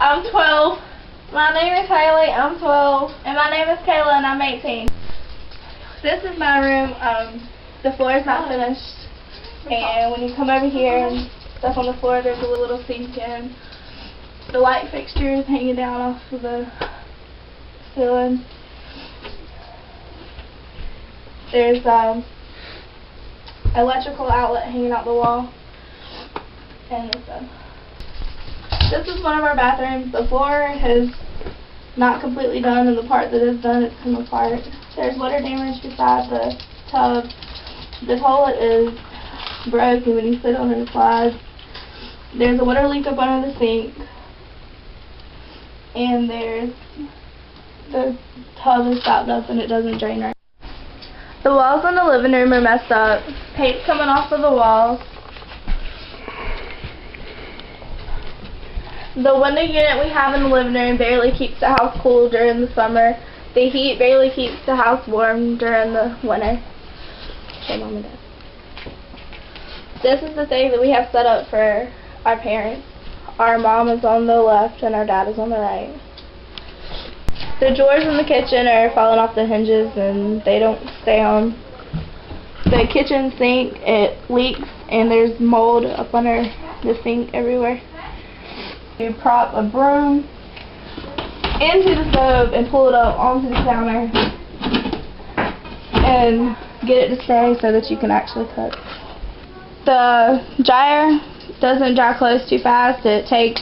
I'm 12. My name is Haley. I'm 12. And my name is Kayla, and I'm 18. This is my room. The floor is not finished. And when you come over here and stuff on the floor, there's a little sink in. The light fixture is hanging down off of the ceiling. There's electrical outlet hanging out the wall. And this is one of our bathrooms. The floor has not completely done, and the part that is done, it's come apart. There's water damage beside the tub. The toilet is broken when you sit on it, it slides. There's a water leak up under the sink. And the tub is stopped up and it doesn't drain right. The walls in the living room are messed up. Paint's coming off of the walls. The window unit we have in the living room barely keeps the house cool during the summer. The heat barely keeps the house warm during the winter. Show Mom and Dad. This is the thing that we have set up for our parents. Our mom is on the left and our dad is on the right. The drawers in the kitchen are falling off the hinges and they don't stay on. The kitchen sink, it leaks and there's mold up under the sink everywhere. You prop a broom into the stove and pull it up onto the counter and get it to stay so that you can actually cook. The dryer doesn't dry clothes too fast. It takes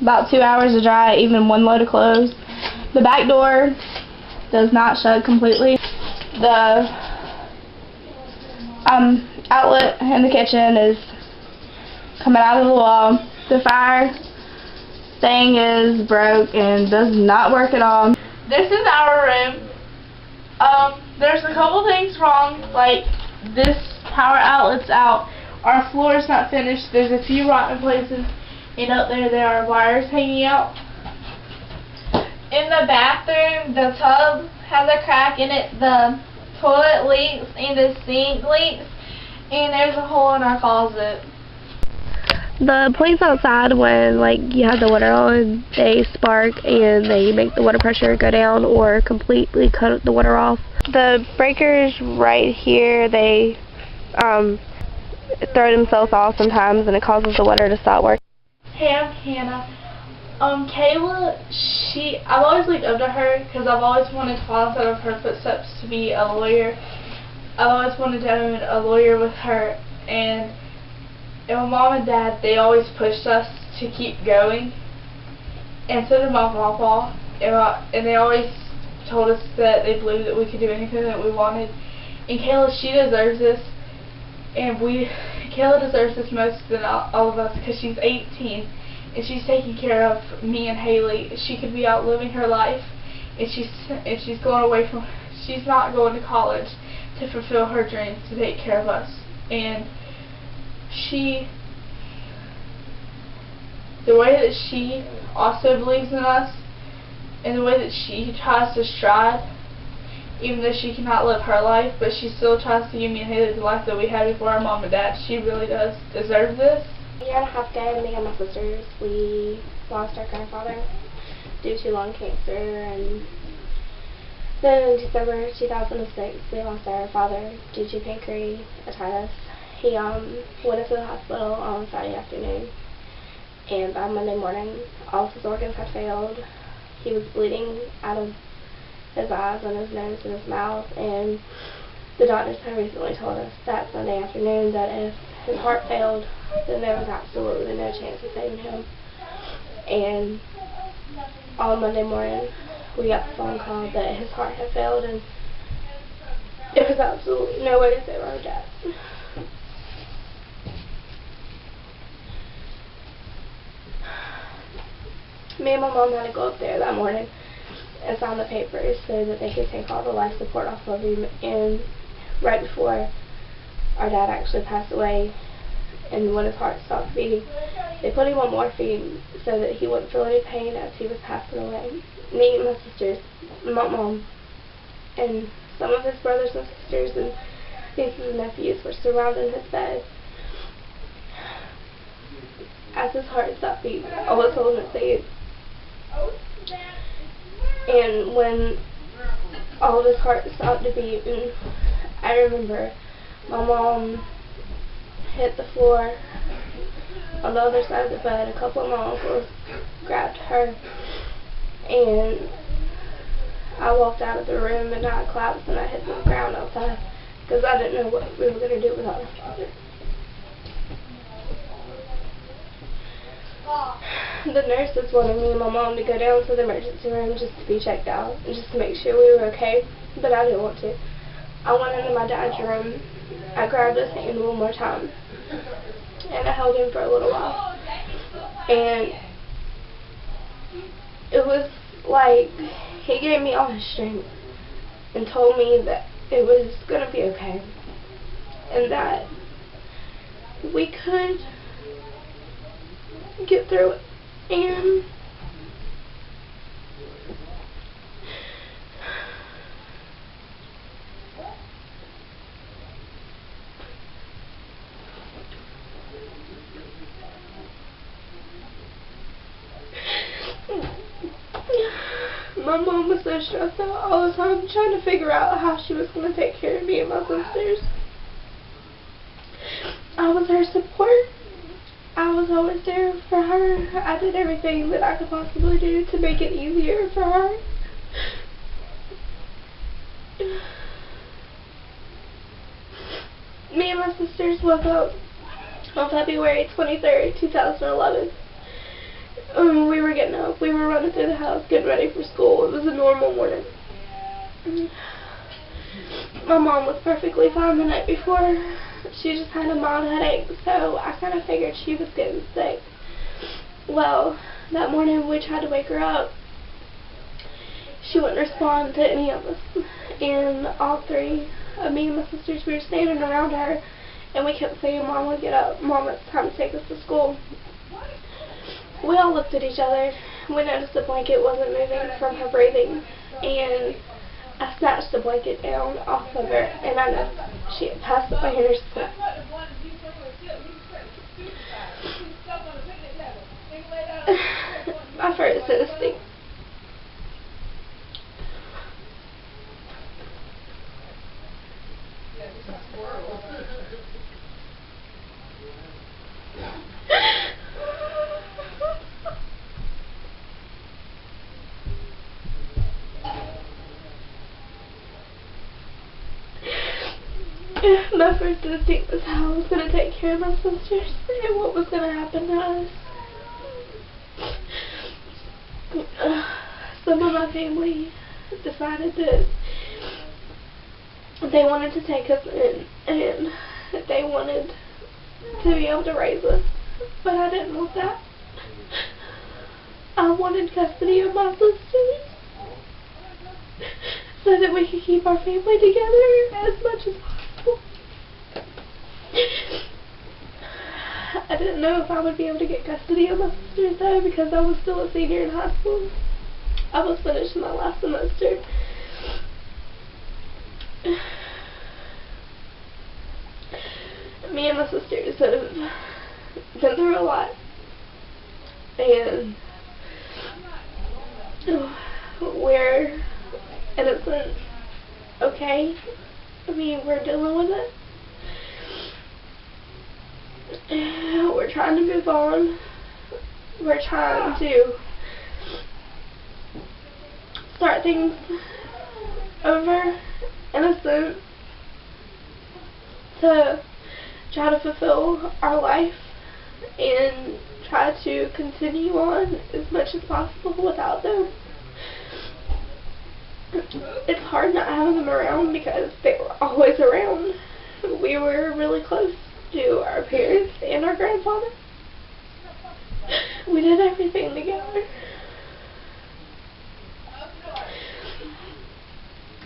about 2 hours to dry even one load of clothes. The back door does not shut completely. The outlet in the kitchen is coming out of the wall. The fire thing is broke and does not work at all. This is our room. There's a couple things wrong, like this power outlet's out. Our floor is not finished. There's a few rotten places, and up there are wires hanging out. In the bathroom, the tub has a crack in it. The toilet leaks and the sink leaks, and there's a hole in our closet. The plates outside, when you have the water on, they spark and they make the water pressure go down or completely cut the water off. The breakers right here, they throw themselves off sometimes and it causes the water to stop working. Hey, I'm Hannah. Kayla, I've always looked up to her because I've always wanted to follow inside of her footsteps to be a lawyer. I've always wanted to own a lawyer with her, and my mom and dad, they always pushed us to keep going, and so did my papa, and they always told us that they believed that we could do anything that we wanted. And Kayla, she deserves this, and Kayla deserves this most than all of us because she's 18 and she's taking care of me and Haley. She could be out living her life, and she's going away from. She's not going to college to fulfill her dreams to take care of us, and the way that she also believes in us, and the way that she tries to strive, even though she cannot live her life, but she still tries to give me and Haley the life that we had before our mom and dad. She really does deserve this. A year and a half ago, me and my sisters, we lost our grandfather due to lung cancer, and then in December 2006, we lost our father due to pancreatitis. He went into the hospital on Friday afternoon, and by Monday morning, all of his organs had failed. He was bleeding out of his eyes and his nose and his mouth, and the doctors had recently told us that Sunday afternoon that if his heart failed, then there was absolutely no chance of saving him. And on Monday morning, we got the phone call that his heart had failed, and there was absolutely no way to save our dad. Me and my mom had to go up there that morning and sign the papers so that they could take all the life support off of him. And right before our dad actually passed away, and when his heart stopped beating, they put him on morphine so that he wouldn't feel any pain as he was passing away. Me and my sisters, my mom, and some of his brothers and sisters and nieces and nephews were surrounding his bed. As his heart stopped beating, all I told him to say is, And when all of his heart stopped to beat, and I remember my mom hit the floor on the other side of the bed. A couple of my uncles grabbed her, and I walked out of the room and I collapsed and I hit the ground outside because I didn't know what we were going to do without our father. The nurses wanted me and my mom to go down to the emergency room just to be checked out and just to make sure we were okay, but I didn't want to. I went into my dad's room, I grabbed his hand one more time, and I held him for a little while. And it was like he gave me all his strength and told me that it was going to be okay and that we could get through it. And my mom was so stressed out all the time trying to figure out how she was going to take care of me and my sisters. I was her support. I was always there for her. I did everything that I could possibly do to make it easier for her. Me and my sisters woke up on February 23rd, 2011. We were getting up. We were running through the house, getting ready for school. It was a normal morning. My mom was perfectly fine the night before. She just had a mild headache, so I kind of figured she was getting sick. Well, that morning we tried to wake her up. She wouldn't respond to any of us. And all three of me and my sisters, we were standing around her, and we kept saying, "Mama, get up. Mom, it's time to take us to school." We all looked at each other. We noticed the blanket wasn't moving from her breathing, and I snatched the blanket down off of her, and I know she had passed away in her sleep. My first instinct my first instinct was how I was going to take care of my sisters and what was going to happen to us. Some of my family decided that they wanted to take us in and they wanted to be able to raise us, but I didn't want that. I wanted custody of my sisters so that we could keep our family together as much as possible. I didn't know if I would be able to get custody of my sisters though, because I was still a senior in high school. I was finishing my last semester. Me and my sisters have been through a lot, and we're in a sense okay. I mean, we're dealing with it. We're trying to move on. We're trying to start things over in a sense to try to fulfill our life and try to continue on as much as possible without them. It's hard not having them around because they were always around. We were really close to our parents and our grandfather. We did everything together.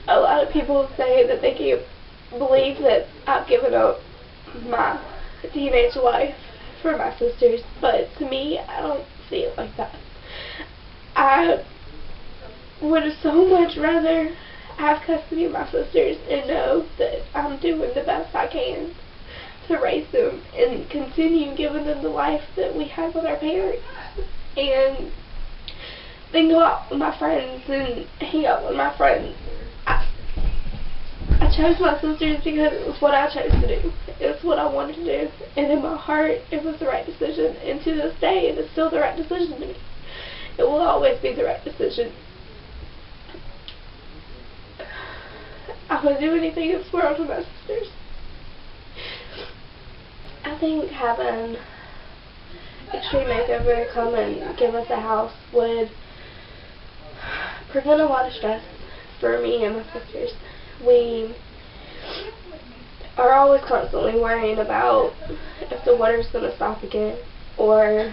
A lot of people say that they can't believe that I've given up my teenage life for my sisters, but to me, I don't see it like that. I would so much rather have custody of my sisters and know that I'm doing the best I can to raise them and continue giving them the life that we had with our parents. And then go out with my friends and hang out with my friends. I chose my sisters because it was what I chose to do. It was what I wanted to do. And in my heart, it was the right decision. And to this day, it is still the right decision to me. It will always be the right decision. I would do anything in this world for my sisters. I think having Extreme Makeover come and give us a house would prevent a lot of stress for me and my sisters. We are always constantly worrying about if the water's going to stop again, or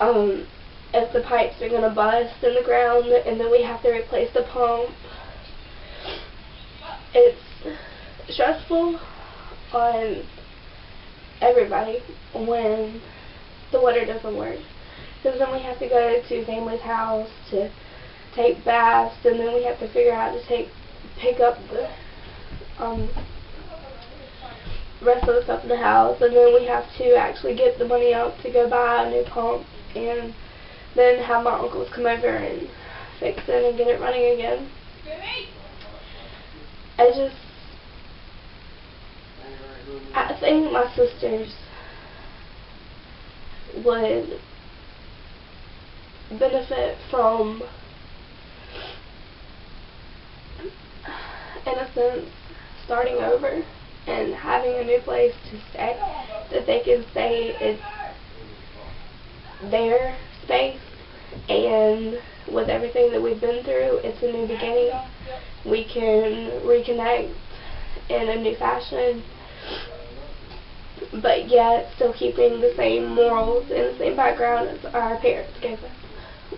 if the pipes are going to bust in the ground and then we have to replace the pump. It's stressful on everybody when the water doesn't work, because then we have to go to family's house to take baths, and then we have to figure out how to pick up the rest of the stuff in the house, and then we have to actually get the money out to go buy a new pump, and then have my uncles come over and fix it and get it running again. I think my sisters would benefit from, in a sense, starting over and having a new place to stay, that they can say it's their space, and with everything that we've been through, it's a new beginning. We can reconnect in a new fashion, but yet still keeping the same morals and the same background as our parents gave us.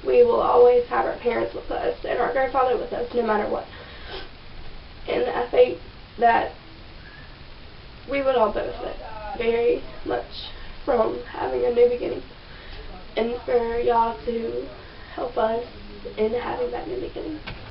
We will always have our parents with us and our grandfather with us no matter what. And I think that we would all benefit very much from having a new beginning, and for y'all to help us in having that new beginning.